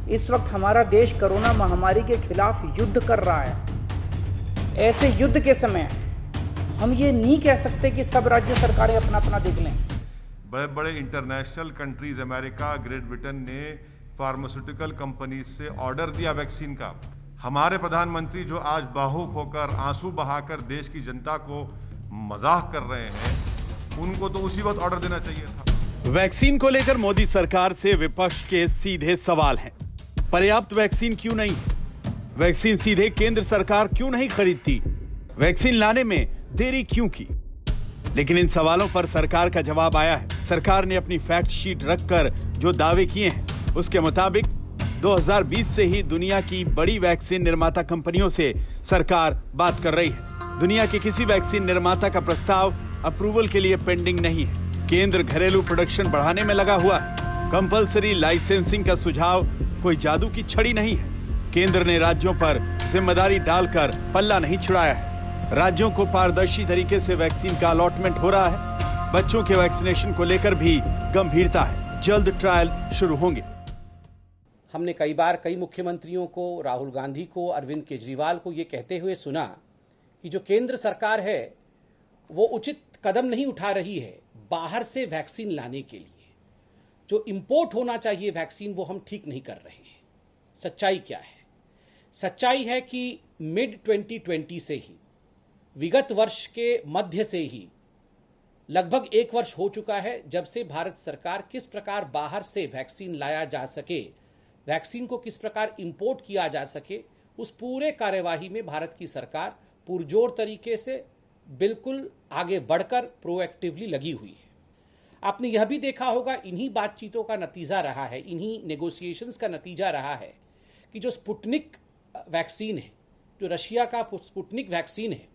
इस वक्त हमारा देश कोरोना महामारी के खिलाफ युद्ध कर रहा है। ऐसे युद्ध के समय हम ये नहीं कह सकते कि सब राज्य सरकारें अपना अपना देख लें। बड़े बड़े international countries, America, great Britain ने फार्मास्यूटिकल कंपनी से ऑर्डर दिया वैक्सीन का। हमारे प्रधानमंत्री जो आज भावुक होकर आंसू बहाकर देश की जनता को मजाक कर रहे हैं, उनको तो उसी वक्त ऑर्डर देना चाहिए था। वैक्सीन को लेकर मोदी सरकार से विपक्ष के सीधे सवाल हैं। पर्याप्त वैक्सीन क्यों नहीं? वैक्सीन सीधे केंद्र सरकार क्यों नहीं खरीदती? वैक्सीन लाने में देरी क्यों की? लेकिन इन सवालों पर सरकार का जवाब आया है। सरकार ने अपनी फैक्ट शीट रखकर जो दावे किए हैं उसके मुताबिक 2020 से ही दुनिया की बड़ी वैक्सीन निर्माता कंपनियों से सरकार बात कर रही है। दुनिया के किसी वैक्सीन निर्माता का प्रस्ताव अप्रूवल के लिए पेंडिंग नहीं है। केंद्र घरेलू प्रोडक्शन बढ़ाने में लगा हुआ है। कंपल्सरी लाइसेंसिंग का सुझाव कोई जादू की छड़ी नहीं है। केंद्र ने राज्यों पर जिम्मेदारी डालकर पल्ला नहीं छुड़ाया है। राज्यों को पारदर्शी तरीके से वैक्सीन का अलॉटमेंट हो रहा है। बच्चों के वैक्सीनेशन को लेकर भी गंभीरता है। जल्द ट्रायल शुरू होंगे। हमने कई बार कई मुख्यमंत्रियों को, राहुल गांधी को, अरविंद केजरीवाल को ये कहते हुए सुना कि जो केंद्र सरकार है वो उचित कदम नहीं उठा रही है बाहर से वैक्सीन लाने के लिए। जो इंपोर्ट होना चाहिए वैक्सीन वो हम ठीक नहीं कर रहे हैं। सच्चाई क्या है? सच्चाई है कि मिड 2020 से ही, विगत वर्ष के मध्य से ही लगभग 1 वर्ष हो चुका है जब से भारत सरकार किस प्रकार बाहर से वैक्सीन लाया जा सके, वैक्सीन को किस प्रकार इंपोर्ट किया जा सके, उस पूरे कार्यवाही में भारत की सरकार पुरजोर तरीके से बिल्कुल आगे बढ़कर प्रोएक्टिवली लगी हुई है। आपने यह भी देखा होगा, इन्हीं बातचीतों का नतीजा रहा है, इन्हीं नेगोशिएशंस का नतीजा रहा है कि जो स्पुतनिक वैक्सीन है, जो रशिया का स्पुतनिक वैक्सीन है,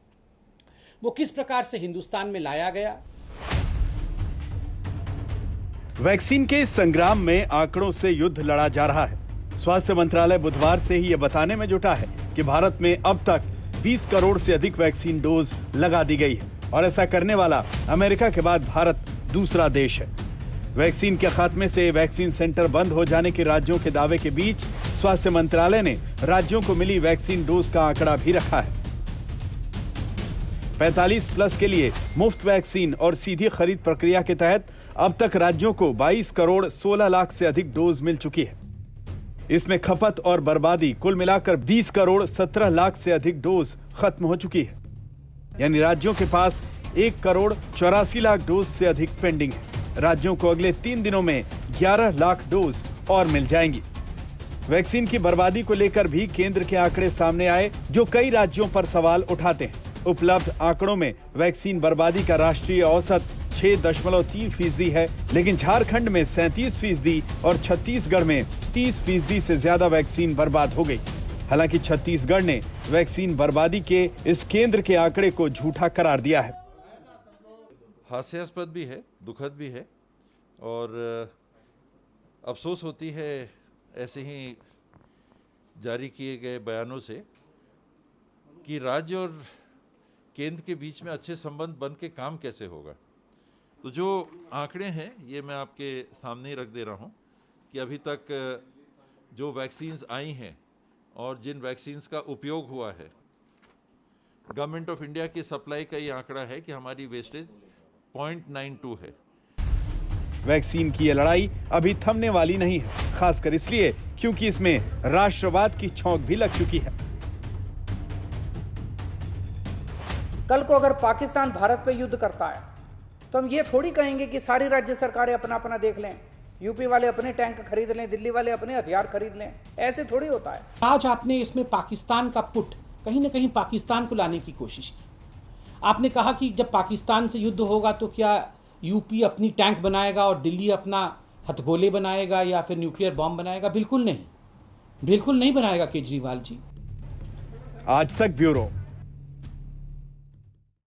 वो किस प्रकार से हिंदुस्तान में लाया गया। वैक्सीन के इस संग्राम में आंकड़ों से युद्ध लड़ा जा रहा है। स्वास्थ्य मंत्रालय बुधवार से ही यह बताने में जुटा है कि भारत में अब तक 20 करोड़ से अधिक वैक्सीन डोज लगा दी गई है और ऐसा करने वाला अमेरिका के बाद भारत दूसरा देश है। वैक्सीन के खात्मे से वैक्सीन सेंटर बंद हो जाने के राज्यों के दावे के बीच स्वास्थ्य मंत्रालय ने राज्यों को मिली वैक्सीन डोज का आंकड़ा भी रखा है। 45+ के लिए मुफ्त वैक्सीन और सीधी खरीद प्रक्रिया के तहत अब तक राज्यों को 22 करोड़ 16 लाख से अधिक डोज मिल चुकी है। इसमें खपत और बर्बादी कुल मिलाकर 20 करोड़ 17 लाख से अधिक डोज खत्म हो चुकी है। यानी राज्यों के पास 1 करोड़ 84 लाख डोज से अधिक पेंडिंग है। राज्यों को अगले 3 दिनों में 11 लाख डोज और मिल जाएंगी। वैक्सीन की बर्बादी को लेकर भी केंद्र के आंकड़े सामने आए जो कई राज्यों पर सवाल उठाते हैं। उपलब्ध आंकड़ों में वैक्सीन बर्बादी का राष्ट्रीय औसत 6.3% है, लेकिन झारखंड में 37% और छत्तीसगढ़ में 30% से ज्यादा वैक्सीन बर्बाद हो गई। हालांकि छत्तीसगढ़ ने वैक्सीन बर्बादी के इस केंद्र के आंकड़े को झूठा करार दिया है। हास्यास्पद भी है, दुखद भी है और अफसोस होती है ऐसे ही जारी किए गए बयानों से कि राज्य और केंद्र के बीच में अच्छे संबंध बन के काम कैसे होगा। तो जो आंकड़े हैं ये मैं आपके सामने ही रख दे रहा हूं कि अभी तक जो वैक्सीन्स आई हैं और जिन वैक्सीन्स का उपयोग हुआ है, गवर्नमेंट ऑफ इंडिया की सप्लाई का ये आंकड़ा है कि हमारी वेस्टेज 0.92 है। वैक्सीन की ये लड़ाई अभी थमने वाली नहीं है, खासकर इसलिए क्योंकि इसमें राष्ट्रवाद की छौंक भी लग चुकी है। कल को अगर पाकिस्तान भारत पे युद्ध करता है तो हम ये थोड़ी कहेंगे कि सारी राज्य सरकारें अपना अपना देख लें, यूपी वाले अपने टैंक खरीद लें, दिल्ली वाले अपने हथियार खरीद लें। ऐसे थोड़ी होता है। आज आपने इसमें पाकिस्तान का पुट कहीं ना कहीं पाकिस्तान को लाने की कोशिश की। आपने कहा कि जब पाकिस्तान से युद्ध होगा तो क्या यूपी अपनी टैंक बनाएगा और दिल्ली अपना हथगोले बनाएगा या फिर न्यूक्लियर बॉम्ब बनाएगा? बिल्कुल नहीं, बिल्कुल नहीं बनाएगा केजरीवाल जी। आज तक ब्यूरो।